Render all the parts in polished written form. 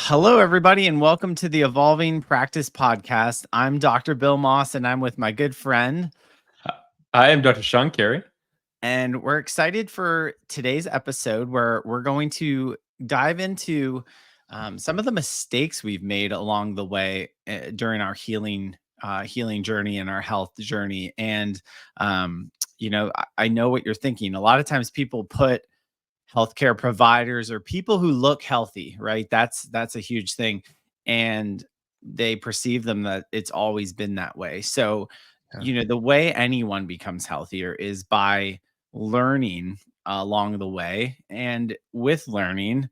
Hello, everybody, and welcome to the Evolving Practice Podcast. I'm Dr. Bill Moss, and I'm with my good friend. I am Dr. Sean Carey. And we're excited for today's episode where we're going to dive into some of the mistakes we've made along the way during our healing journey and our health journey. And, I know what you're thinking. A lot of times people put healthcare providers or people who look healthy, right? That's a huge thing. And they perceive them that it's always been that way. So, Yeah. the way anyone becomes healthier is by learning along the way. And with learning,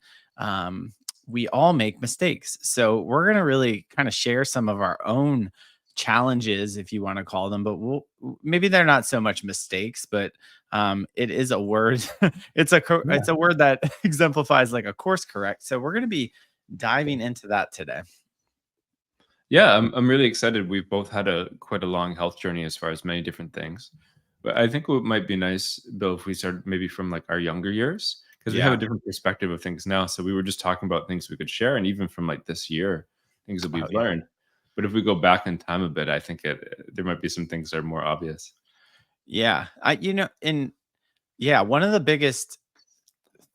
we all make mistakes. So we're going to really kind of share some of our own challenges, if you want to call them, but maybe they're not so much mistakes, but it is a word. It's a word that exemplifies like a course correct. So we're going to be diving into that today. Yeah, I'm really excited. We've both had quite a long health journey as far as many different things. But I think what might be nice, Bill, if we start maybe from like our younger years, because we have a different perspective of things now. So we were just talking about things we could share, and even from like this year, things that we've learned. But if we go back in time a bit, I think there might be some things that are more obvious. Yeah. One of the biggest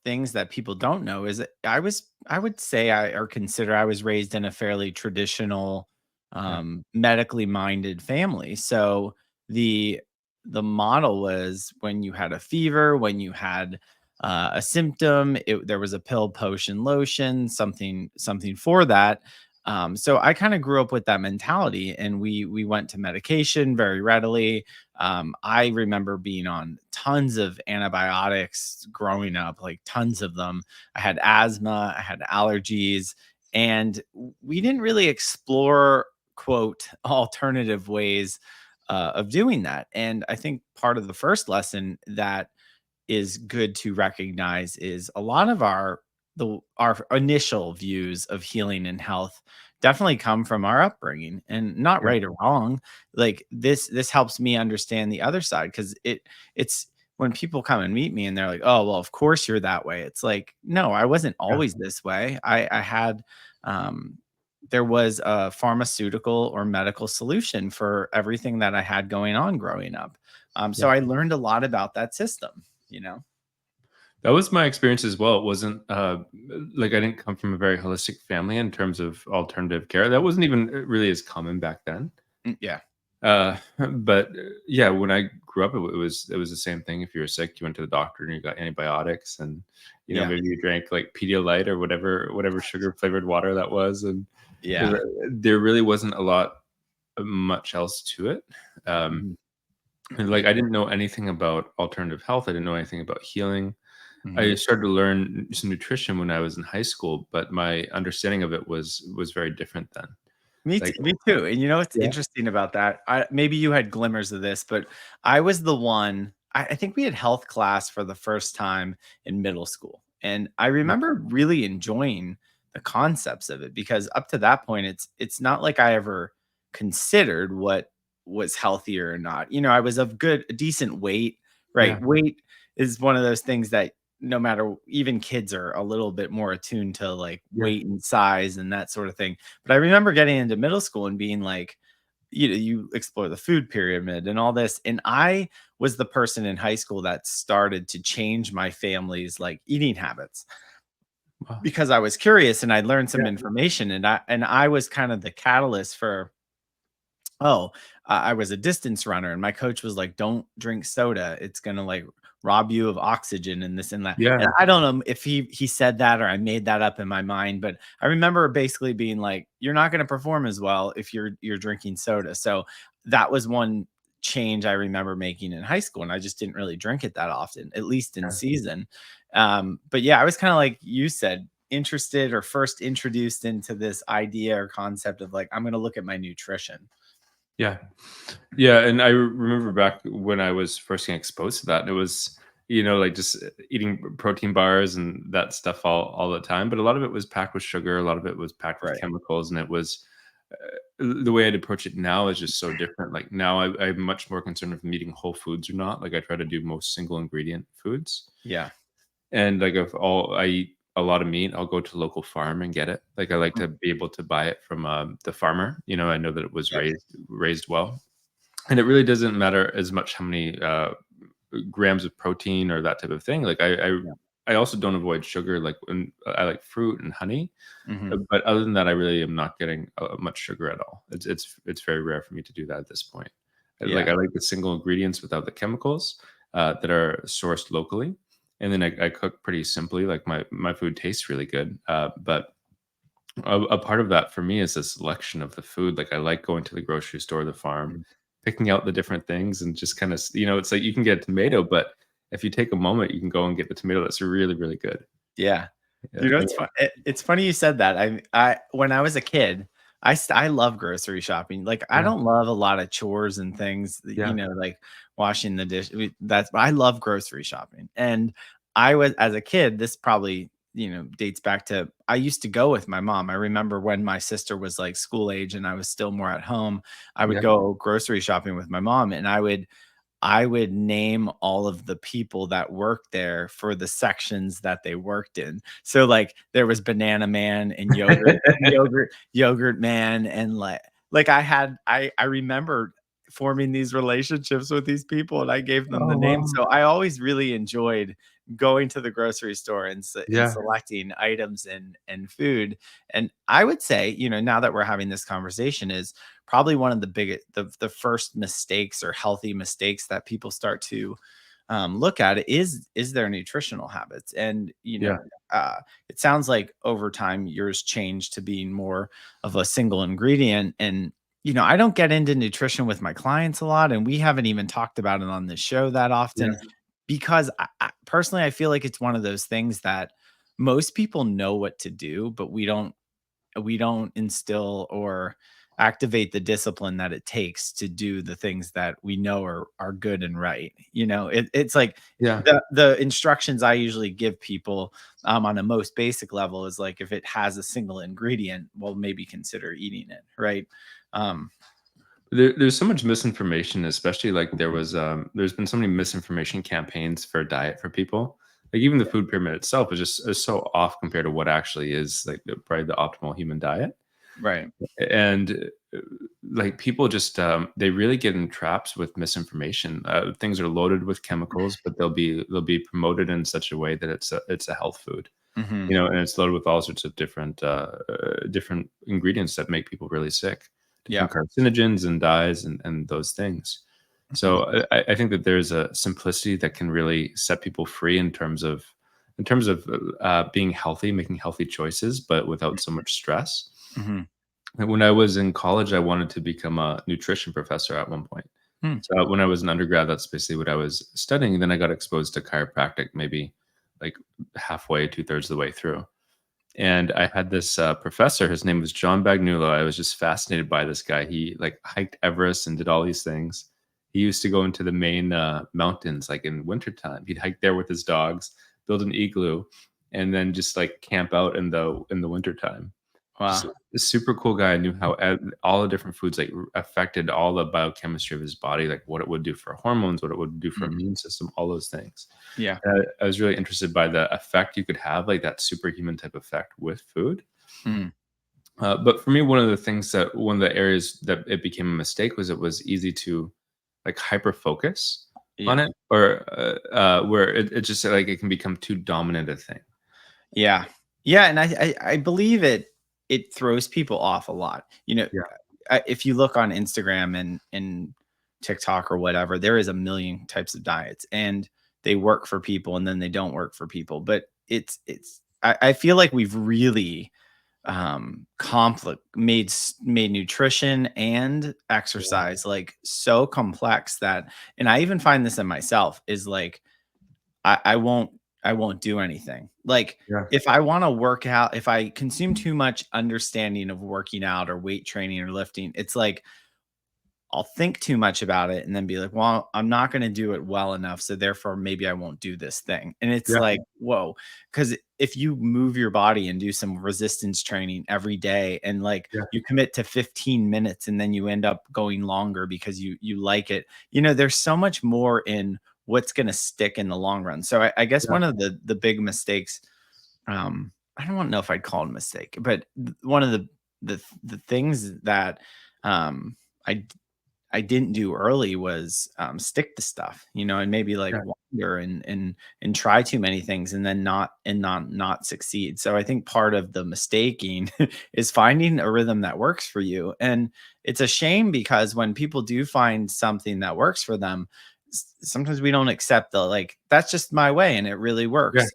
things that people don't know is that I would say or consider I was raised in a fairly traditional, medically minded family. So the model was when you had a fever, when you had a symptom, there was a pill, potion, lotion, something for that. So I kind of grew up with that mentality, and we went to medication very readily. I remember being on tons of antibiotics growing up, like tons of them. I had asthma, I had allergies, and we didn't really explore, quote, alternative ways of doing that. And I think part of the first lesson that is good to recognize is a lot of our initial views of healing and health definitely come from our upbringing, and not right or wrong. Like this helps me understand the other side, because it's when people come and meet me and they're like, oh well, of course you're that way. It's like, no, I wasn't always this way. I had there was a pharmaceutical or medical solution for everything that I had going on growing up. So I learned a lot about that system. That was my experience as well. It wasn't like I didn't come from a very holistic family in terms of alternative care. That wasn't even really as common back then. Yeah. But yeah, when I grew up, it was the same thing. If you were sick, you went to the doctor and you got antibiotics, and maybe you drank like Pedialyte or whatever sugar flavored water that was, and there really wasn't a lot much else to it. And like I didn't know anything about alternative health. I didn't know anything about healing. I started to learn some nutrition when I was in high school, but my understanding of it was very different then. Me Like, too, me too. And you know what's yeah, interesting about that? Maybe you had glimmers of this, but I was the one. I think we had health class for the first time in middle school, and I remember really enjoying the concepts of it, because up to that point, it's not like I ever considered what was healthier or not. I was of decent weight, right? yeah, Weight is one of those things that no matter, even kids are a little bit more attuned to like yeah. weight and size and that sort of thing. But I remember getting into middle school and being like, you explore the food pyramid and all this. And I was the person in high school that started to change my family's like eating habits, Wow. because I was curious and I learned some Yeah, information, and I was kind of the catalyst for, I was a distance runner, and my coach was like, "Don't drink soda. It's gonna like rob you of oxygen and this and that." yeah, And I don't know if he said that or I made that up in my mind, but I remember basically being like, "You're not gonna perform as well if you're drinking soda." So that was one change I remember making in high school, and I just didn't really drink it that often, at least in yeah. season. But yeah, I was kind of like you said, interested or first introduced into this idea or concept of like, I'm gonna look at my nutrition. Yeah. Yeah, and I remember back when I was first getting exposed to that, it was, like just eating protein bars and that stuff all the time, but a lot of it was packed with sugar, a lot of it was packed with Right. chemicals, and it was the way I'd approach it now is just so different. Like now I'm much more concerned with eating whole foods or not. Like I try to do most single ingredient foods. Yeah. And like if all I eat a lot of meat, I'll go to local farm and get it. Like, I like Mm, to be able to buy it from, the farmer, I know that it was yep. raised well, and it really doesn't matter as much how many, grams of protein or that type of thing. Like, Yeah. I also don't avoid sugar, like, when I like fruit and honey, Mhm. but other than that, I really am not getting, much sugar at all. It's very rare for me to do that at this point. Like, Yeah. I like the single ingredients without the chemicals, that are sourced locally, and then I cook pretty simply. Like, my food tastes really good, but a part of that for me is the selection of the food. Like, I like going to the grocery store, the farm, Mm. picking out the different things, and just kind of, it's like you can get a tomato, but if you take a moment, you can go and get the tomato that's really, really good. Yeah. Yeah, You know, it's funny you said that. I when I was a kid, I love grocery shopping. Like, I yeah, don't love a lot of chores and things, yeah, like washing the dish. That's I love grocery shopping. And I was as a kid, this probably, dates back to I used to go with my mom. I remember when my sister was like school age and I was still more at home, I would yeah. go grocery shopping with my mom and I would name all of the people that worked there for the sections that they worked in. So, like, there was Banana Man and Yogurt Man, and, I remember forming these relationships with these people, and I gave them the Oh, name. wow. So, I always really enjoyed going to the grocery store and Yeah, selecting items and food. And I would say, now that we're having this conversation is probably one of the biggest the first mistakes or healthy mistakes that people start to look at is their nutritional habits. And yeah, it sounds like over time yours changed to being more of a single ingredient. And I don't get into nutrition with my clients a lot, and we haven't even talked about it on this show that yeah, often because personally I feel like it's one of those things that most people know what to do, but we don't instill or activate the discipline that it takes to do the things that we know are good and right. It's like yeah. the instructions I usually give people on a most basic level is like if it has a single ingredient, well, maybe consider eating it, right? Um, There's so much misinformation, especially like there's been so many misinformation campaigns for diet for people. Like, even the food pyramid itself is so off compared to what actually is like probably the optimal human diet. right. And like, people just they really get in traps with misinformation. Things are loaded with chemicals, but they'll be promoted in such a way that it's a health food. Hmm. And it's loaded with all sorts of different ingredients that make people really sick, Yeah. different carcinogens and dyes and those things. Hmm. So I think that there's a simplicity that can really set people free in terms of being healthy, making healthy choices, but without so much stress. Hmm. And when I was in college, I wanted to become a nutrition professor at one point. Hmm. So when I was an undergrad, that's basically what I was studying. Then I got exposed to chiropractic, maybe like halfway, two-thirds of the way through. And I had this professor. His name was John Bagnulo. I was just fascinated by this guy. He like hiked Everest and did all these things. He used to go into the main mountains like in wintertime. He'd hike there with his dogs, build an igloo, and then just like camp out in the wintertime. Just Wow. a super cool guy. Knew how all the different foods like affected all the biochemistry of his body, like what it would do for hormones, what it would do for Mm. immune system, all those things. Yeah. I was really interested by the effect you could have, like that superhuman type effect with food. Mm. But for me, one of the areas that it became a mistake was it was easy to like hyper focus on Yeah. it, or where it just like it can become too dominant a thing. Yeah. Yeah, and I believe it throws people off a lot. Yeah, If you look on Instagram and TikTok or whatever, there is a million types of diets, and they work for people and then they don't work for people. But I feel like we've really conflict made nutrition and yeah, exercise like so complex that, and I even find this in myself, is like I won't do anything. Like, yeah, if I wanna work out, if I consume too much understanding of working out or weight training or lifting, it's like I'll think too much about it and then be like, "Well, I'm not gonna do it well enough, so therefore maybe I won't do this thing." And it's yeah, like, whoa, because if you move your body and do some resistance training every day and, like, yeah, you commit to 15 minutes and then you end up going longer because you like it, there's so much more in what's gonna stick in the long run. So I guess yeah, one of the big mistakes I don't know if I'd call it a mistake, but one of the things that um, I I didn't do early was, stick to stuff, and maybe like Yeah, wander and try too many things and then not succeed. So I think part of the mistaking is finding a rhythm that works for you. And it's a shame because when people do find something that works for them, sometimes we don't accept the like that's just my way and it really yeah, works.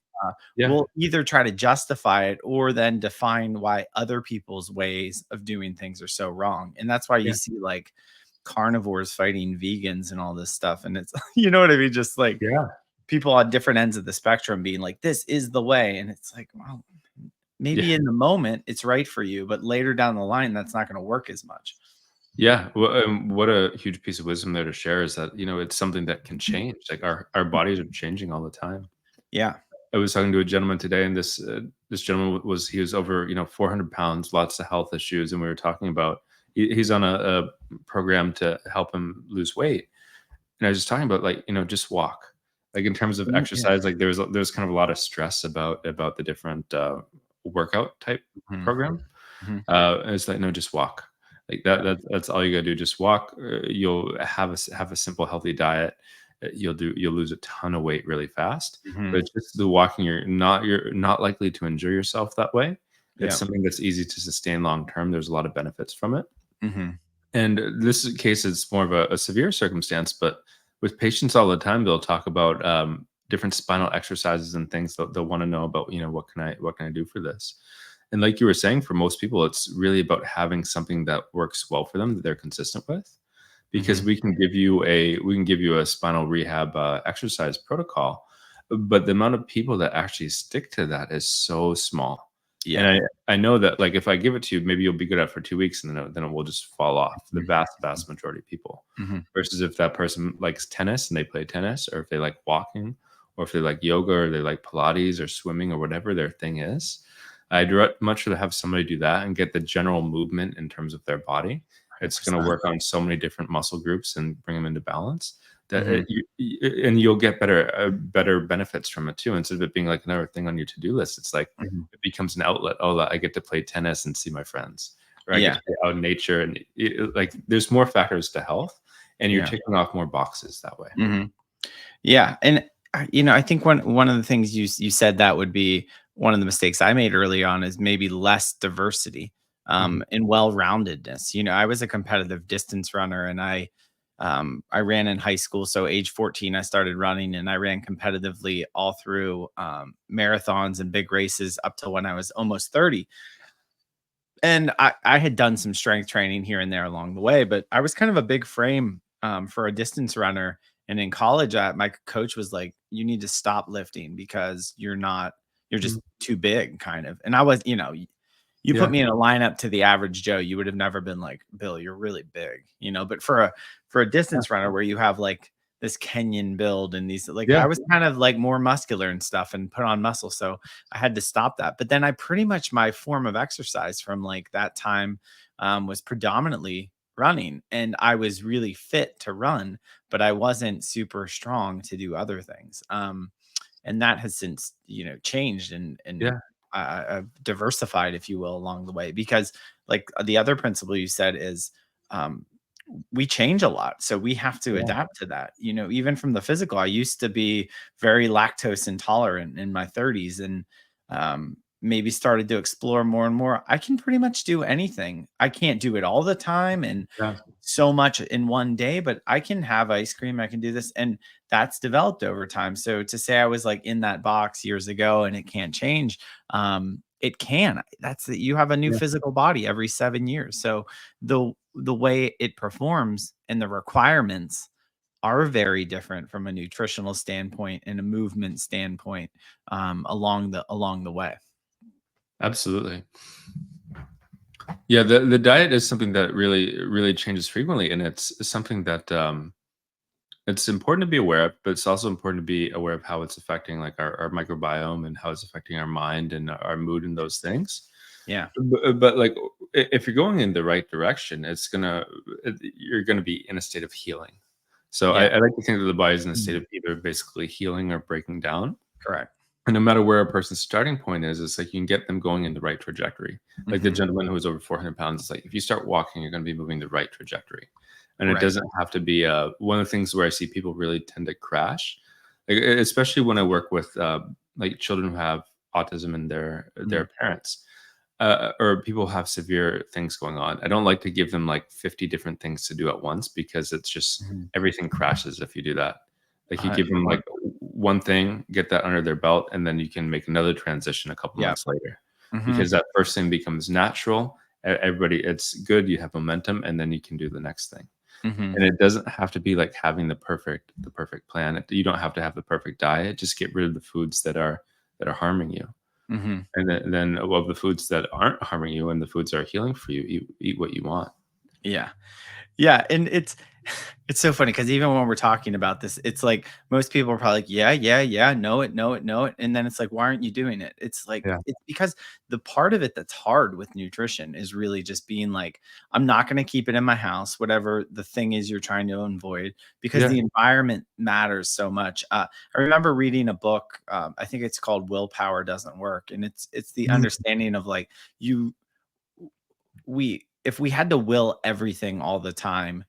yeah, We'll either try to justify it or then define why other people's ways of doing things are so wrong. And that's why you yeah, see like carnivores fighting vegans and all this stuff. And it's, you know what I mean? Just like yeah, people on different ends of the spectrum being like, this is the way. And it's like, well, maybe yeah. in the moment it's right for you, but later down the line, that's not going to work as much. Yeah, well, what a huge piece of wisdom there to share is that, it's something that can change. Like our bodies are changing all the time. Yeah. I was talking to a gentleman today, and this gentleman he was over 400 pounds, lots of health issues, and we were talking about he's on a program to help him lose weight, and I was just talking about like just walk, like in terms of Yeah. exercise, like there's kind of a lot of stress about the different workout type Mhm. program. Mhm. And it's like, no, just walk. Like that's all you gotta do. Just walk. You'll have a simple, healthy diet. You'll lose a ton of weight really fast. But Mhm. it's just the walking. You're not likely to enjoy yourself that way. It's Yeah. something that's easy to sustain long term. There's a lot of benefits from it. Mhm. And this case is more of a severe circumstance, but with patients all the time, they'll talk about different spinal exercises and things that they'll want to know about. What can I do for this? And like you were saying, for most people, it's really about having something that works well for them that they're consistent with. Because Mhm. we can give you a spinal rehab exercise protocol, but the amount of people that actually stick to that is so small. And Yeah. I know that like if I give it to you, maybe you'll be good at it for 2 weeks, and then it will just fall off. The Mhm. vast majority of people. Mhm. Versus if that person likes tennis and they play tennis, or if they like walking, or if they like yoga, or they like Pilates or swimming or whatever their thing is, much rather have somebody do that and get the general movement in terms of their body. It's going to 100%. work on so many different muscle groups and bring them into balance that Mhm. and you'll get better benefits from it too. Instead of it being like another thing on your to-do list, it's like Mhm. it becomes an outlet. Oh, I get to play tennis and see my friends, or I get Yeah. to be out in nature, and like there's more factors to health, and you're Yeah. ticking off more boxes that way. Mhm. Yeah, and, I think one of the things you said that would be one of the mistakes I made early on is maybe less diversity, Mhm. and well-roundedness. I was a competitive distance runner, and I ran in high school, so age 14, I started running, and I ran competitively all through, marathons and big races up to when I was almost 30. And I had done some strength training here and there along the way, but I was kind of a big frame, for a distance runner. And in college, my coach was like, "You need to stop lifting because you're Mhm. just too big," kind of. And I was, you put Yeah. me in a lineup to the average Joe, you would have never been like, "Bill, you're really big." But for a Yeah. distance runner where you have like this Kenyan build and these like Yeah. I was kind of like more muscular and stuff and put on muscle. So I had to stop that. But then I pretty much my form of exercise from like that time was predominantly running, and I was really fit to run, but I wasn't super strong to do other things. And that has since changed and Yeah. I've diversified, if you will, along the way because like the other principle you said is um, we change a lot, so we have to Yeah. adapt to that. Even from the physical, I used to be very lactose intolerant in my 30s, and maybe started to explore more and more. I can pretty much do anything. I can't do it all the time and Yeah. so much in one day, but I can have ice cream. I can do this, and that's developed over time. So to say I was like in that box years ago and it can't change, it can. That's that you have a new Yeah. physical body every 7 years. So the way it performs and the requirements are very different from a nutritional standpoint and a movement standpoint along the way. Absolutely. Yeah, the diet is something that really changes frequently, and it's something that it's important to be aware of, but it's also important to be aware of how it's affecting like our microbiome and how it's affecting our mind and our mood and those things. Yeah. But like if you're going in the right direction, you're gonna be in a state of healing. So I, Yeah. I like to think that the body is in a state Mhm. of either basically healing or breaking down. Correct. And no matter where a person's starting point is, it's like you can get them going in the right trajectory. Like the Mhm. gentleman who was over 400 pounds, it's like if you start walking, you're going to be moving the right trajectory. And it Right. doesn't have to be one of the things where I see people really tend to crash, like, especially when I work with like children who have autism and their Mhm. parents. Or people have severe things going on. I don't like to give them like 50 different things to do at once because it's just Mhm. everything crashes if you do that. Like you give You're them one. like one thing, get that under their belt, and then you can make another transition a couple Yeah. months later. Mhm. Because that first thing becomes natural. Everybody, it's good. You have momentum, and then you can do the next thing. Mhm. And it doesn't have to be like having the perfect plan. You don't have to have the perfect diet. Just get rid of the foods that are harming you. Mhm. And then of the foods that aren't harming you and the foods that are healing for you, eat what you want. Yeah. Yeah, and it's so funny because even when we're talking about this, it's like most people are probably like, "Yeah, yeah, yeah, know it, know it, know it," and then it's like, "Why aren't you doing it?" It's like Yeah. it's because the part of it that's hard with nutrition is really just being like, "I'm not gonna keep it in my house," whatever the thing is you're trying to avoid, because Yeah. the environment matters so much. I remember reading a book, I think it's called "Willpower Doesn't Work," and it's the Mhm. understanding of like, you we if we had to will everything all the time,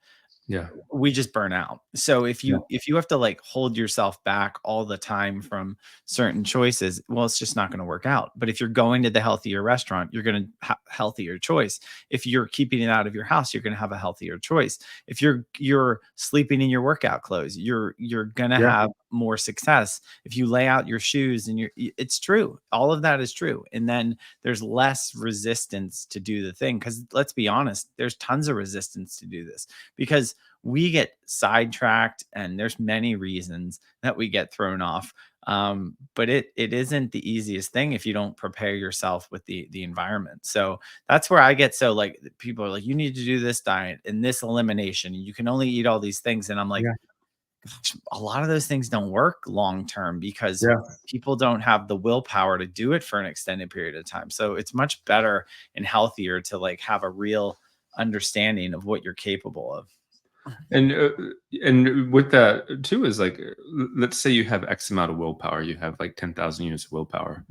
Yeah. we just burn out. So Yeah. if you have to like hold yourself back all the time from certain choices, well, it's just not going to work out. But if you're going to the healthier restaurant, you're going to have healthier choice. If you're keeping it out of your house, you're going to have a healthier choice. If you're sleeping in your workout clothes, you're going to Yeah. have more success. If you lay out your shoes and it's true. All of that is true. And then there's less resistance to do the thing, cuz let's be honest, there's tons of resistance to do this because we get sidetracked and there's many reasons that we get thrown off. But it isn't the easiest thing if you don't prepare yourself with the environment. So that's where I get so like people are like, you need to do this diet and this elimination. You can only eat all these things. And I'm like, Yeah. gosh, a lot of those things don't work long term because Yeah. people don't have the willpower to do it for an extended period of time. So it's much better and healthier to like have a real understanding of what you're capable of. And with that too is like, let's say you have X amount of willpower, you have like 10,000 units of willpower.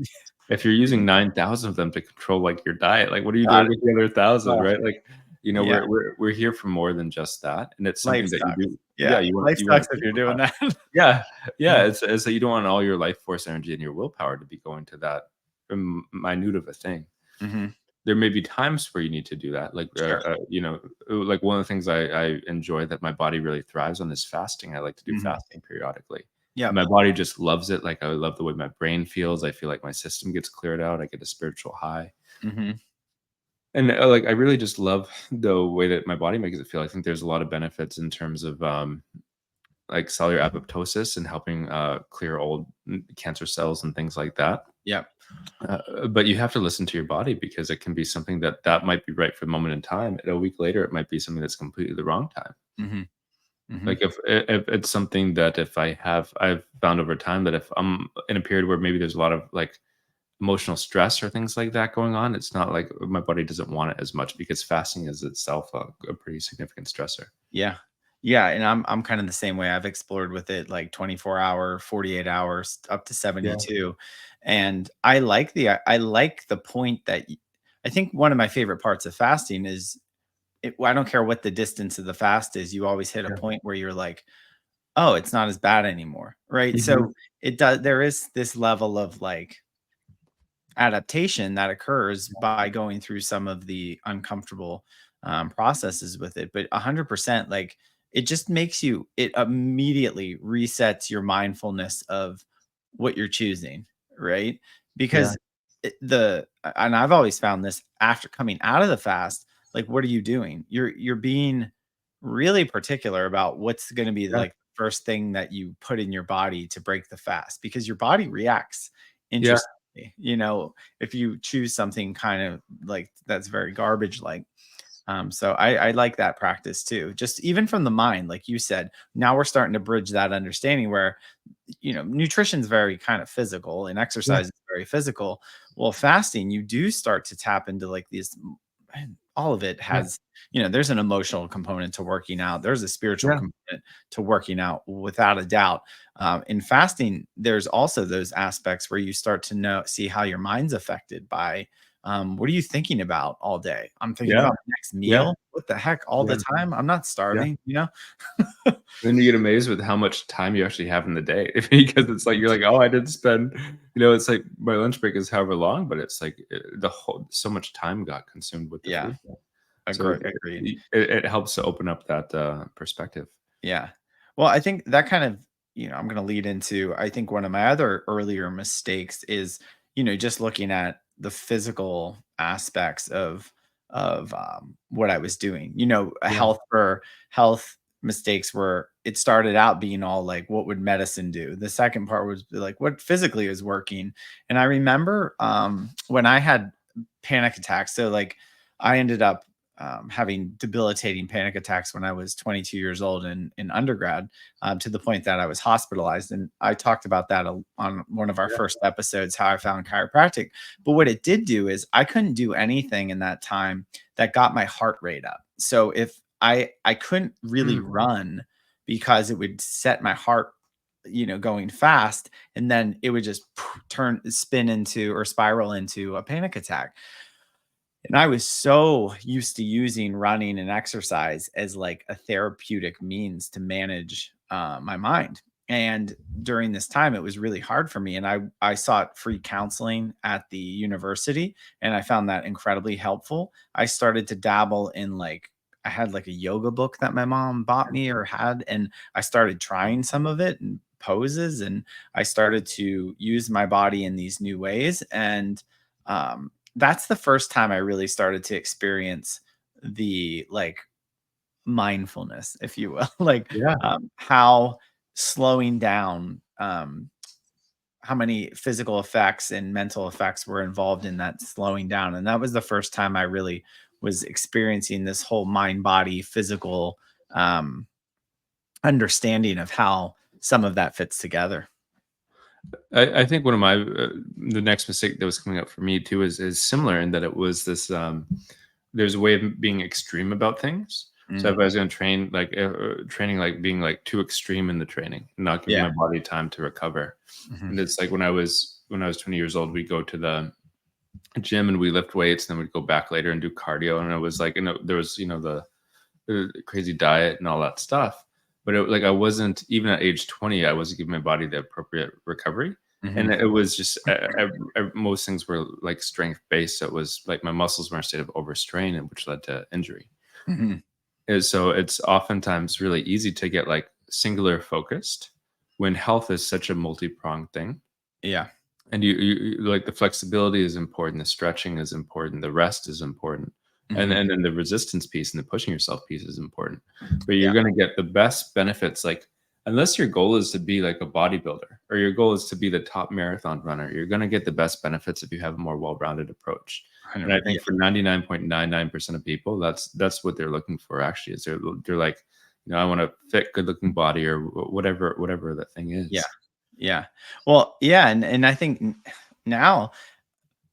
If you're using 9,000 of them to control like your diet, like what are you Got doing it. with the other thousand, Oh, right? Like, yeah. we're here for more than just that, and it's Life something that you sucks. do. Yeah, Yeah. you want Life you want sucks to if keep. you're doing that. Yeah, yeah. Mm. It's that you don't want all your life force energy and your willpower to be going to that minute of a thing. Mhm. There may be times where you need to do that. Like, Sure. like one of the things I enjoy that my body really thrives on is fasting. I like to do Mhm. fasting periodically. And Yep. my body just loves it. Like I love the way my brain feels. I feel like my system gets cleared out. I get a spiritual high. Mhm. And like I really just love the way that my body makes it feel. I think there's a lot of benefits in terms of like cellular apoptosis and helping clear old cancer cells and things like that. Yep. But you have to listen to your body because it can be something that might be right for the moment in time, and a week later, it might be something that's completely the wrong time. Mhm. Mhm. Like if it's something that if I've found over time that if I'm in a period where maybe there's a lot of like emotional stress or things like that going on, it's not like my body doesn't want it as much because fasting is itself a pretty significant stressor. Yeah. Yeah, and I'm kinda the same way. I've explored with it like 24-hour, 48 hours, up to Yeah, 72, and I like the point that I think one of my favorite parts of fasting is I don't care what the distance of the fast is, you always hit a yeah, point where you're like, "Oh, it's not as bad anymore," right? mhm, So, there is this level of, like, adaptation that occurs by going through some of the uncomfortable, processes with it, but 100%, like, it just makes it immediately resets your mindfulness of what you're choosing, right? yeah, Because and I've always found this after coming out of the fast, like, what are you doing? You're being really particular about what's gonna be, yeah, like, first thing that you put in your body to break the fast because your body reacts yeah, interestingly, if you choose something kind of like that's very garbage like. So I like that practice too. Just even from the mind, like you said, now we're starting to bridge that understanding where nutrition's very kind of physical and yeah, exercise is very physical. Well, fasting, you do start to tap into like these all of it Yeah. has, there's an emotional component to working out. There's a spiritual Yeah. component to working out without a doubt. In fasting, there's also those aspects where you start to see how your mind's affected by, what are you thinking about all day? I'm thinking Yeah. about the next Yeah. meal. What the heck? All the Yeah. time? I'm not Yeah. starving? Then you get amazed with how much time you actually have in the day because it's like you're like, "Oh, I didn't spend," it's like my lunch break is however long, but it's like, the whole so much time got consumed with the Yeah. food. So Agreed. it helps to open up that, perspective. Yeah. Well, I think that kind of, I'm going to lead into, I think one of my other earlier mistakes is, just looking at the physical aspects of what I was doing. A Yeah. health mistakes where it started out being all like, what would medicine do? The second part was like, what physically is working. And I remember when I had panic attacks. So like I ended up having debilitating panic attacks when I was 22 years old in undergrad, to the point that I was hospitalized. And I talked about that on one of our Yeah. first episodes, how I found chiropractic. But what it did do is I couldn't do anything in that time that got my heart rate up. So if I couldn't really Mm. run because it would set my heart, going fast, and then it would just spin into or spiral into a panic attack. And I was so used to using running and exercise as like a therapeutic means to manage my mind. And during this time, it was really hard for me. And I sought free counseling at the university, and I found that incredibly helpful. I started to dabble in like, I had like a yoga book that my mom bought me or had, and I started trying some of it and poses, and I started to use my body in these new ways. And that's the first time I really started to experience the like mindfulness, if you will, like Yeah. how slowing down, how many physical effects and mental effects were involved in that slowing down. And that was the first time I really was experiencing this whole mind body physical um, understanding of how some of that fits together. I think one of my the next mistake that was coming up for me too is similar in that it was this there's a way of being extreme about things. So if Mm, I was going to train like training like being like too extreme in the training, not giving yeah. my body time to recover. Mhm. And it's like when I was 20 years old, we'd go to the gym and we lift weights, and then we'd go back later and do cardio. And it was like, there was the crazy diet and all that stuff. But like I wasn't even at age 20, I wasn't giving my body the appropriate recovery. And Mhm. it was just most things were like strength based. So it was like my muscles were in a state of overstrain, and which led to injury. Mhm. And so it's oftentimes really easy to get like singular focused when health is such a multi-pronged thing. Yeah. And like the flexibility is important, the stretching is important, the rest is important, Mhm. and then the resistance piece and the pushing yourself piece is important. But you're Yeah. going to get the best benefits, like unless your goal is to be like a bodybuilder or your goal is to be the top marathon runner, you're going to get the best benefits if you have a more well-rounded approach. And I Yeah. think for 99.99% of people, that's what they're looking for. Actually, is they're like, I want a fit, good-looking body or whatever that thing Yeah. is. Yeah. Well, yeah, and I think now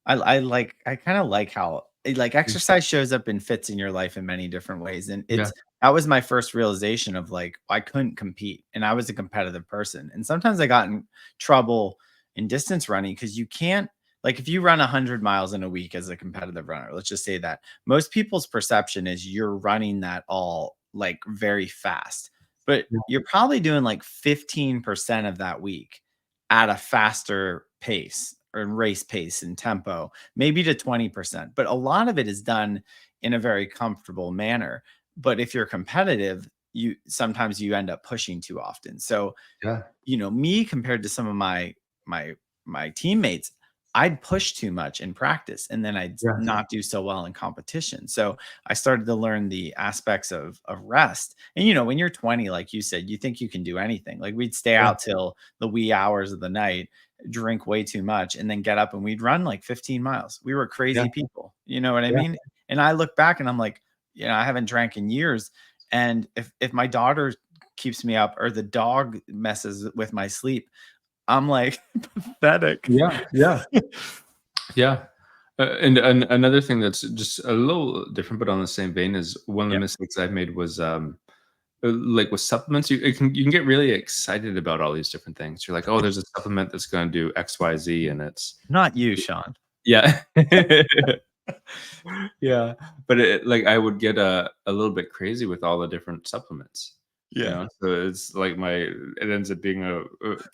I kinda like how like Mm. exercise shows up and fits in your life in many different ways, and Yeah, that was my first realization of like, I couldn't compete, and I was a competitive person, and sometimes I got in trouble in distance running because you can't like, if you run 100 miles in a week as a competitive runner, let's just say that, most people's perception is you're running that all, like, very fast, but yeah, you're probably doing, like, 15% of that week at a faster pace or race pace and tempo, maybe to 20%. But a lot of it is done in a very comfortable manner. But if you're competitive, you sometimes you end up pushing too often. So, yeah, me compared to some of my my teammates, I'd push too much in practice and then I'd yeah, not do so well in competition. So I started to learn the aspects of rest. And when you're 20, like you said, you think you can do anything. Like we'd stay yeah, out till the wee hours of the night, drink way too much, and then get up and we'd run like 15 miles. We were yeah, crazy people. You know what I yeah. mean? And I look back and I'm like, I haven't drank in years. And if my daughter keeps me up or the dog messes with my sleep, I'm like pathetic. Yeah, yeah, yeah. And another thing that's just a little different, but on the same vein, is one of the Yeah. mistakes I've made was, like with supplements, you can get really excited about all these different things. You're like, "Oh, there's a supplement that's gonna do X, Y, Z," and it's Not you, Sean. yeah. Yeah, but like, I would get a little bit crazy with all the different supplements, you Yeah. know? So it's like it ends up being a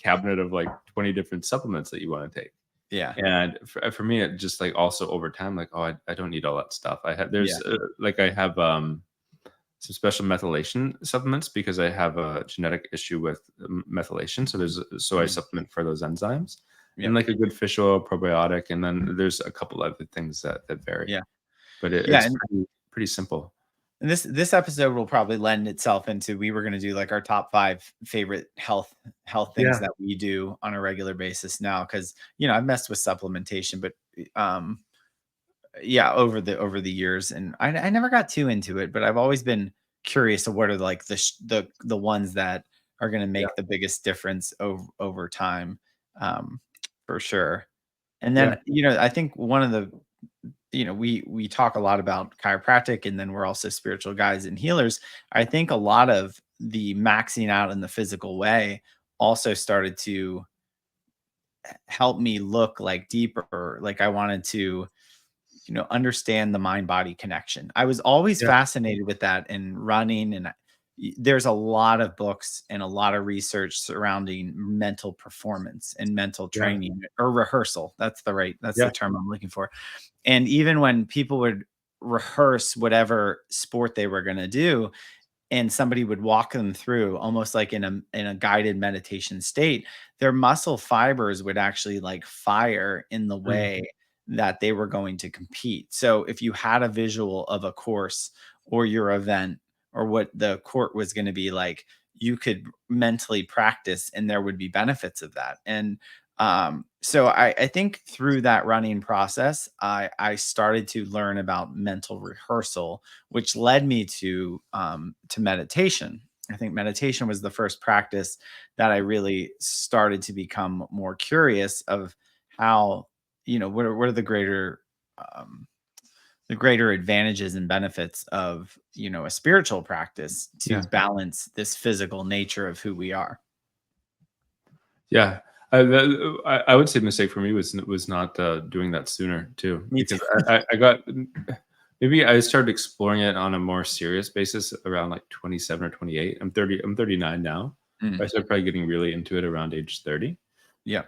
cabinet of, like, 20 different supplements that you wanna take. Yeah. And for me, it just, like, also over time, like, "Oh, I don't need all that stuff." I have Yeah. I have, some special methylation supplements because I have a genetic issue with methylation. So I Mm. supplement for those enzymes and Yep. like a good fish oil probiotic. And then there's a couple other things that vary, Yeah. but Yeah, it's and pretty simple. this episode will probably lend itself into we were gonna do, like, our top 5 favorite health things Yeah. that we do on a regular basis now, because I've messed with supplementation, but, um, yeah, over the years, and I never got too into it, but I've always been curious of what are, like, the ones that are gonna Yeah. make the biggest difference over time, um, for sure. And Yeah. then, I think one of the we talk a lot about chiropractic, and then we're also spiritual guides and healers. I think a lot of the maxing out in the physical way also started to help me look like deeper, like I wanted to understand the mind body connection. I was always Yeah. fascinated with that in running, and there's a lot of books and a lot of research surrounding mental performance and mental Yeah. training or rehearsal. That's the Yeah. term I'm looking for. And even when people would rehearse whatever sport they were going to do, and somebody would walk them through almost like in a guided meditation state, their muscle fibers would actually like fire in the Mm. way that they were going to compete. So if you had a visual of a course or your event or what the court was going to be like, you could mentally practice and there would be benefits of that. And so I think through that running process, I started to learn about mental rehearsal, which led me to meditation. I think meditation was the first practice that I really started to become more curious of how, what are um, the greater advantages and benefits of, a spiritual practice to Yeah. balance this physical nature of who we are. Yeah. I would say mistake for me was not doing that sooner too, Me too. because I got maybe I started exploring it on a more serious basis around like 27 or 28. I'm 39 now. I Mm, started probably getting really into it around age 30. yeah.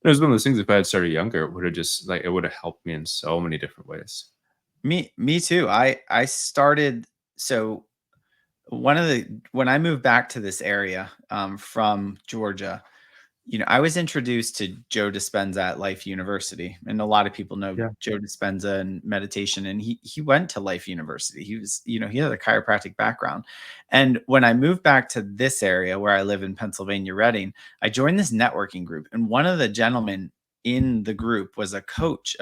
It was one of those things. If I had started younger, it would have just like it would have helped me in so many different ways. Me too. I started so one of the when I moved back to this area from Georgia, I was introduced to Joe Dispenza at Life University, and a lot of people know Yeah. Joe Dispenza and meditation. And he went to Life University. He was, he had a chiropractic background. And when I moved back to this area where I live in Pennsylvania, Reading, I joined this networking group, and one of the gentlemen in the group was a coach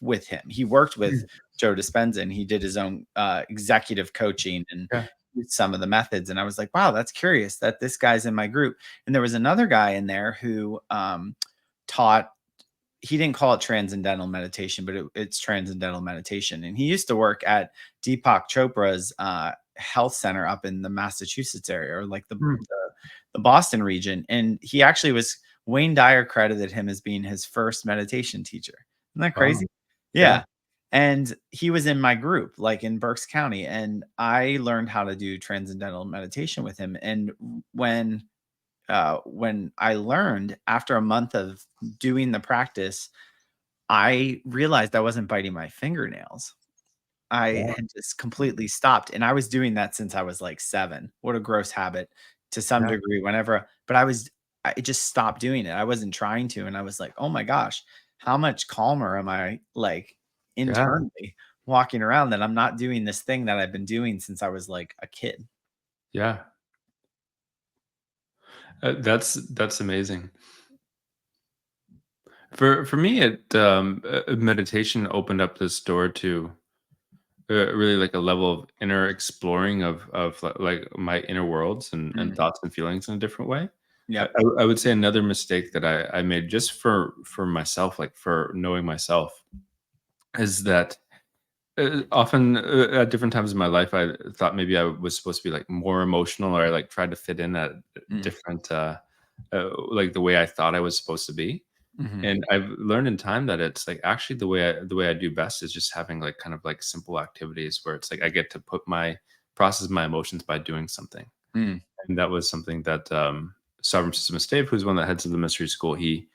with him. He worked with Mm. Joe Dispenza, and he did his own executive coaching and Yeah. some of the methods. And I was like, wow, that's curious that this guy's in my group. And there was another guy in there who taught, he didn't call it transcendental meditation, but it's transcendental meditation. And he used to work at Deepak Chopra's health center up in the Massachusetts area, or like Mm. the Boston region. And he actually Wayne Dyer credited him as being his first meditation teacher. Isn't that Wow. crazy? Yeah. Yeah. And he was in my group, like in Berks County, and I learned how to do transcendental meditation with him. And when I learned after a month of doing the practice, I realized I wasn't biting my fingernails. I Wow. had just completely stopped, and I was doing that since I was like 7. What a gross habit to some Yeah. degree but I just stopped doing it. I wasn't trying to, and I was like, "Oh my gosh, how much calmer am I, like, Yeah. internally walking around that I'm not doing this thing that I've been doing since I was, like, a kid." Yeah. That's amazing. For me, meditation opened up this door to really like a level of inner exploring of like my inner worlds and Mm, thoughts and feelings in a different way. yep. I would say another mistake that I made just for myself, like for knowing myself, is that often at different times in my life, I thought maybe I was supposed to be like more emotional, or I like tried to fit in at Mm, different, like the way I thought I was supposed to be. mhm, And I've learned in time that it's like actually the way I do best is just having like kind of like simple activities where it's like I get to process my emotions by doing something. mm, And that was something that Sovereign System Stave, who's one of the heads of the mystery school, he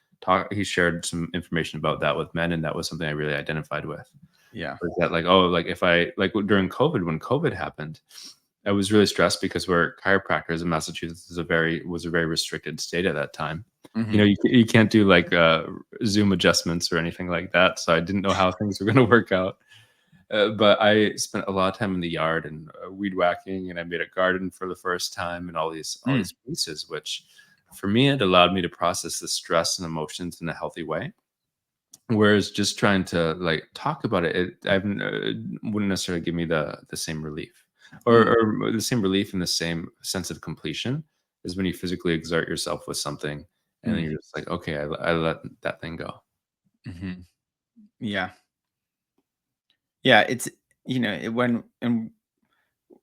shared some information about that with men, and that was something I really identified with. yeah. Was that like, oh, like if I like during COVID, when COVID happened, I was really stressed because we're chiropractors in Massachusetts was a very restricted state at that time. You know, Mhm, you can't do like Zoom adjustments or anything like that. So I didn't know how things were going to work out. But I spent a lot of time in the yard and weed whacking, and I made a garden for the first time, and all mm, these pieces, which for me it allowed me to process the stress and emotions in a healthy way. Whereas just trying to like talk about it, wouldn't necessarily give me the same relief, mm, or the same relief and the same sense of completion as when you physically exert yourself with something, and then mm, you're just like, okay, I let that thing go. mhm. Yeah. Yeah, it's when and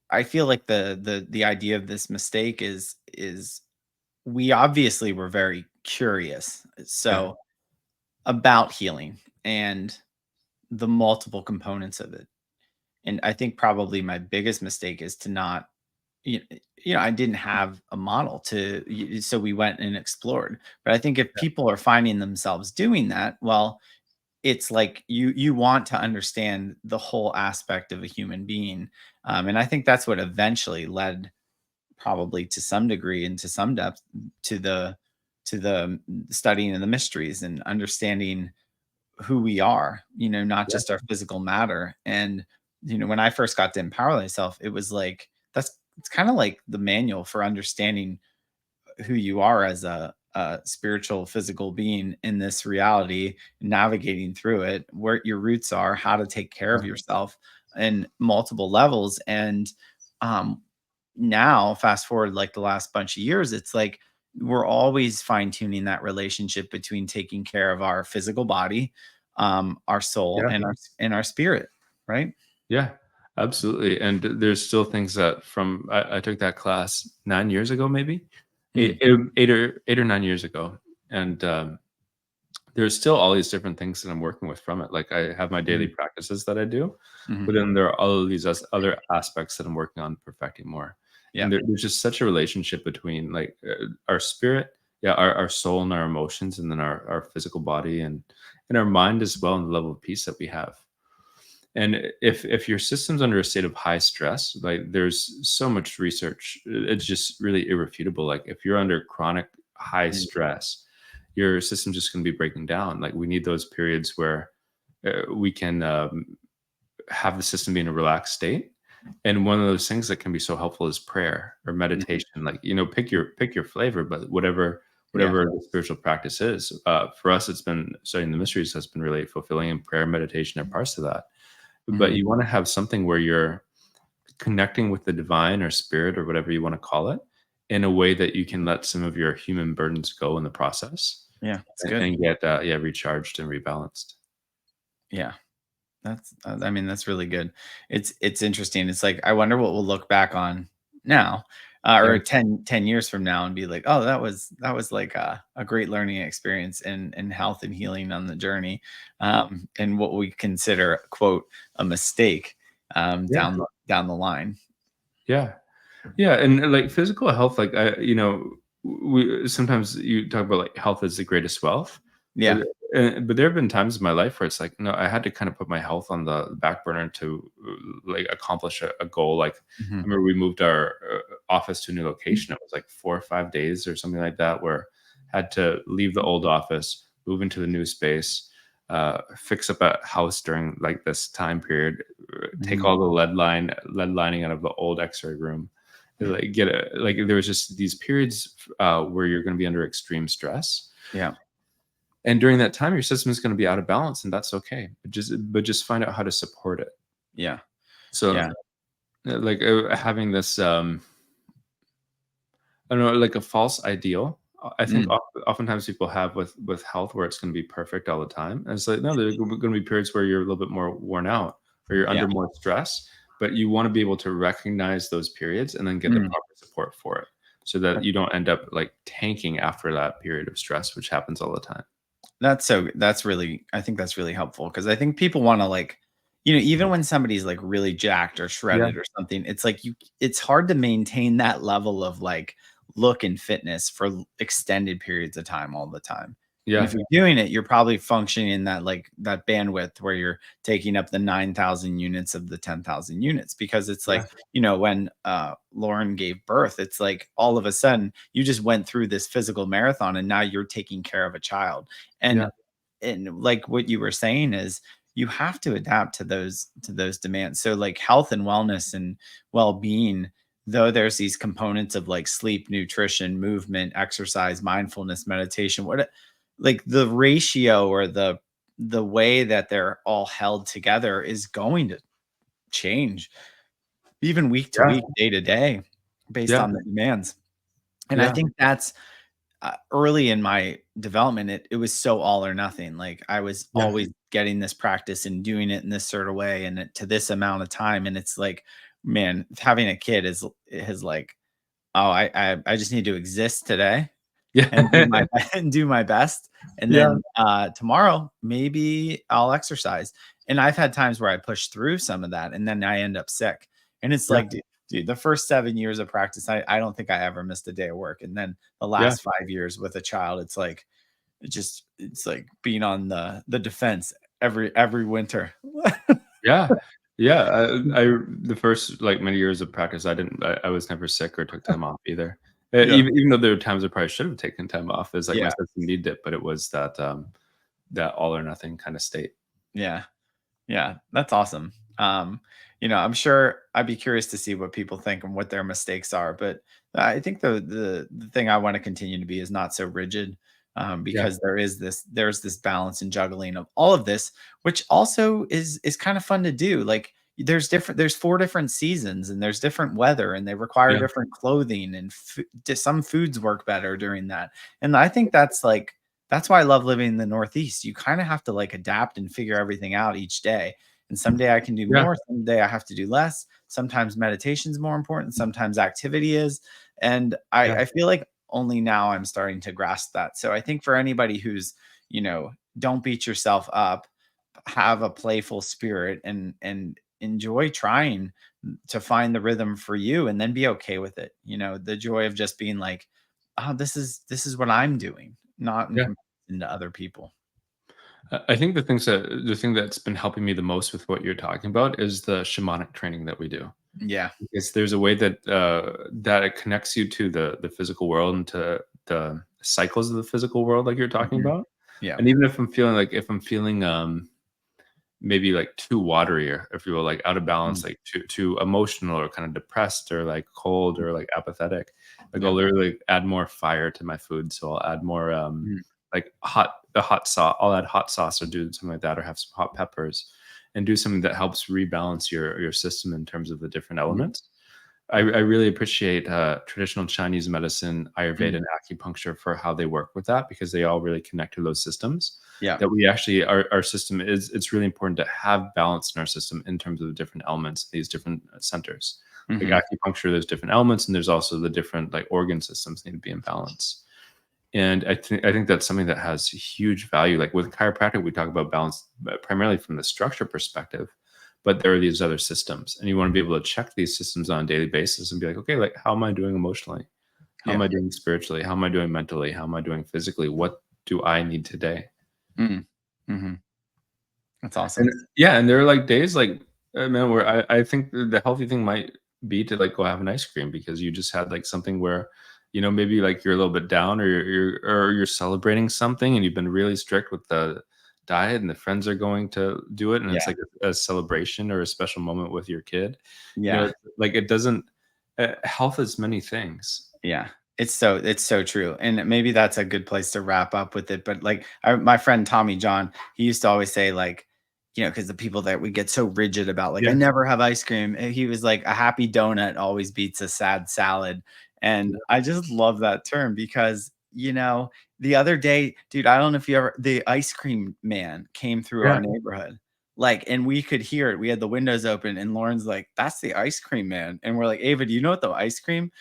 I feel like the idea of this mistake is we obviously were very curious, Yeah, so about healing and the multiple components of it. And I think probably my biggest mistake is to not you, I didn't have a model so we went and explored. But I think if people are finding themselves doing that, well, it's like you want to understand the whole aspect of a human being. And I think that's what eventually led probably to some degree and to some depth to the studying of the mysteries and understanding who we are, not yeah, just our physical matter. And, when I first got to empower myself, it was like, it's kind of like the manual for understanding who you are as a spiritual, physical being in this reality, navigating through it, where your roots are, how to take care of yeah, yourself in multiple levels. And um, now, fast forward like the last bunch of years, it's like we're always fine tuning that relationship between taking care of our physical body, our soul, yeah. and our spirit, right? Yeah, absolutely. And there's still things that I took that class 9 years ago, maybe Mm, 8 or 9 years ago, and there's still all these different things that I'm working with from it. Like I have my daily mhm, practices that I do, but mhm. then there are all of these other aspects that I'm working on perfecting more. And Yeah. there's just such a relationship between like our spirit, yeah, our soul and our emotions, and then our physical body and our mind as well, and the level of peace that we have. And if your system's under a state of high stress, like there's so much research, it's just really irrefutable. Like if you're under chronic high Mm, stress, your system's just going to be breaking down. Like we need those periods where we can have the system be in a relaxed state. And one of those things that can be so helpful is prayer or mhm. meditation. Like pick your flavor, but Yeah. whatever the spiritual practice is. For us, it's been studying the mysteries has been really fulfilling, and prayer, meditation are parts of that. But Mhm. you wanna have something where you're connecting with the divine or spirit or whatever you wanna call it, in a way that you can let some of your human burdens go in the process, Yeah, it's and good. get, yeah, recharged and rebalanced. Yeah. I mean, that's really good. It's interesting. It's like, I wonder what we'll look back on now, Yeah, or 10 years from now and be like, "Oh, that was like a great learning experience in health and healing on the journey." And what we consider, quote, a mistake, yeah, down the line. yeah. Yeah, and, like, physical health, like, we sometimes you talk about, like, health is the greatest wealth, uh, Yeah. but there have been times in my life where it's like, no, I had to kind of put my health on the back burner to, like, accomplish a goal. Like, I Mhm. remember we moved our, office to a new location. It was, like, 4 or 5 days or something like that, where had to leave the old office, move into the new space, fix up a house during, like, this time period, take Mhm. all the lead lining out of the old X-ray room, Mm. like get a like there was just these periods where you're going to be under extreme stress, Yeah. and during that time your system is going to be out of balance, and that's okay, but just find out how to support it. Yeah. So Yeah. like having this I don't know, like a false ideal I think Mm, oftentimes people have with health where it's going to be perfect all the time. And it's like, no, there's going to be periods where you're a little bit more worn out or you're yeah. under more stress, but you want to be able to recognize those periods and then get the Mm. proper support for it so that you don't end up like tanking after that period of stress, which happens all the time. That's really, I think that's really helpful because I think people wanna, like, even when somebody's, like, really jacked or Yeah. shredded or something, it's like it's hard to maintain that level of, like, look and fitness for extended periods of time all the time. And if Yeah. you're doing it, you're probably functioning in that, like, that bandwidth where you're taking up the 9,000 units of the 10,000 units because it's Yeah. like, when, Lauren gave birth, it's like all of a sudden you just went through this physical marathon and now you're taking care of a child. Yeah. And like what you were saying is you have to adapt to those demands. So like health and wellness and well-being, though there's these components of like sleep, nutrition, movement, exercise, mindfulness, meditation, like the ratio or the way that they're all held together is going to change even week to Yeah. week, day to day based Yeah. on the demands. And I Yeah. think that's early in my development, it was so all or nothing. Like I was Yeah. always getting this practice and doing it in this sort of way and to this amount of time. And it's like, man, having a kid is like, oh, I just need to exist today and do Yeah. my and do my best. And Yeah. then tomorrow, maybe I'll exercise. And I've had times where I push through some of that and then I end up sick. And it's Yeah. like, dude, the first 7 years of practice, I don't think I ever missed a day of work. And then the Yeah. last 5 years with a child, it's like it's like being on the defense every winter. Yeah. Yeah. The first like many years of practice, I was never sick or took time off either. Yeah. Even though there were times I probably should have taken time off, it's like my Yeah. system needed it, but it was that all or nothing kind of state. Yeah. Yeah, that's awesome. I'm sure I'd be curious to see what people think and what their mistakes are, but I think the thing I want to continue to be is not so rigid, Yeah. because there's this balance and juggling of all of this, which also is kind of fun to do. Like there's 4 different seasons and there's different weather and they require Yeah. different clothing and some foods work better during that. And I think that's why I love living in the Northeast. You kind of have to like adapt and figure everything out each day. And someday I can do Yeah. more, someday I have to do less. Sometimes meditation's more important, sometimes activity is. And Yeah. I feel like only now I'm starting to grasp that. So I think for anybody who's, don't beat yourself up, have a playful spirit and enjoy trying to find the rhythm for you and then be okay with it. The joy of just being like, oh, this is what I'm doing, not in Yeah. comparison to other people. I think the thing that's been helping me the most with what you're talking about is the shamanic training that we do. Yeah. Because there's a way that it connects you to the physical world and to the cycles of the physical world, like you're talking Mhm. about. Yeah. And even if I'm feeling maybe like too watery or if you will, like out of balance, Mm. like too emotional or kind of depressed or like cold or like apathetic, like I'll Yeah. literally add more fire to my food. So I'll add more Mhm. like the hot sauce. I'll add hot sauce or do something like that, or have some hot peppers and do something that helps rebalance your system in terms of the different Mhm. elements. I really appreciate traditional Chinese medicine, Ayurveda, Mhm. and acupuncture for how they work with that because they all really connect to those systems. Yeah. That we actually our system is it's really important to have balance in our system in terms of the different elements, these different centers. Like Mhm. acupuncture, there's different elements, and there's also the different like organ systems need to be in balance. And I think that's something that has huge value. Like with chiropractic, we talk about balance primarily from the structure perspective, but there are these other systems, and you want to be able to check these systems on a daily basis and be like, okay, like how am I doing emotionally? How am Yeah. I doing spiritually? How am I doing mentally? How am I doing physically? What do I need today? Mm. Mhm. That's And awesome. yeah, and there are like days like man, where I think the healthy thing might be to like go have an ice cream because you just had like something where, maybe like you're a little bit down or you're celebrating something and you've been really strict with the diet and the friends are going to do it and it's Yeah. like a celebration or a special moment with your kid. Yeah. Like it doesn't health is many things. Yeah. It's so true. And maybe that's a good place to wrap up with it. But like my friend Tommy John, he used to always say like, because the people that we get so rigid about, like, I Yeah. never have ice cream. And he was like, a happy donut always beats a sad salad. And Yeah. I just love that term because you know, the other day, dude, I don't know if you ever the ice cream man came through Yeah. our neighborhood, like, and we could hear it. We had the windows open, and Lauren's like, "That's the ice cream man." And we're like, "Ava, do you know what the ice cream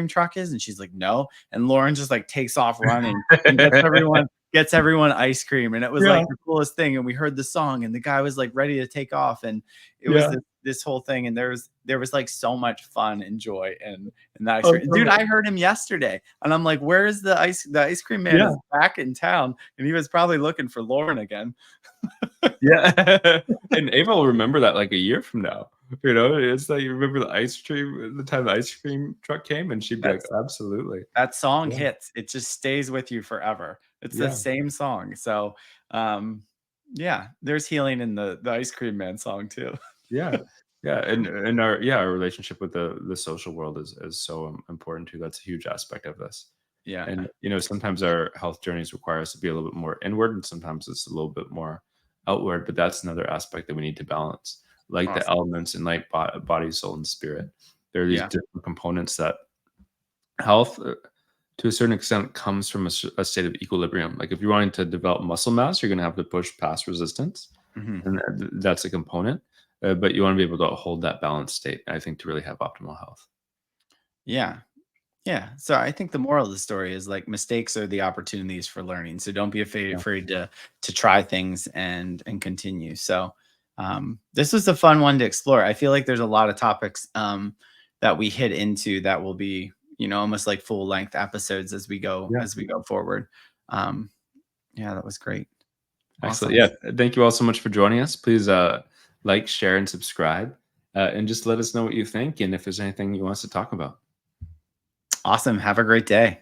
truck is?" And she's like, "No." And Lauren just like takes off running and gets everyone ice cream. And it was Yeah. like the coolest thing. And we heard the song, and the guy was like ready to take off. And it was Yeah. this whole thing. And there was like so much fun and joy and the ice Oh, cream. Dude, totally. I heard him yesterday, and I'm like, "Where is the ice cream man Yeah. is back in town," and he was probably looking for Lauren again. Yeah. And Ava will remember that like a year from now. It's like you remember the time the ice cream truck came, and she'd be like, That's "Absolutely." that song Yeah. hits. It just stays with you forever. It's the Yeah. same song. So, um, yeah, there's healing in the ice cream man song too. Yeah. Yeah, and our relationship with the social world is so important too. That's a huge aspect of this. Yeah. And, sometimes our health journeys require us to be a little bit more inward, and sometimes it's a little bit more outward, but that's another aspect that we need to balance. Like the Awesome. elements in like body, soul, and spirit. There are these Yeah. different components that health, to a certain extent, comes from a state of equilibrium. Like if you're wanting to develop muscle mass, you're going to have to push past resistance, Mhm. and that's a component. But you want to be able to hold that balanced state, I think, to really have optimal health. Yeah. Yeah. So I think the moral of the story is like mistakes are the opportunities for learning. So don't be Yeah. afraid to try things and continue. So this was a fun one to explore. I feel like there's a lot of topics that we hit into that will be, almost like full length episodes Yeah. as we go forward. Um, yeah, that was great. Excellent. Awesome. Yeah. Thank you all so much for joining us. Please like, share, and subscribe. And just let us know what you think and if there's anything you want us to talk about. Awesome. Have a great day.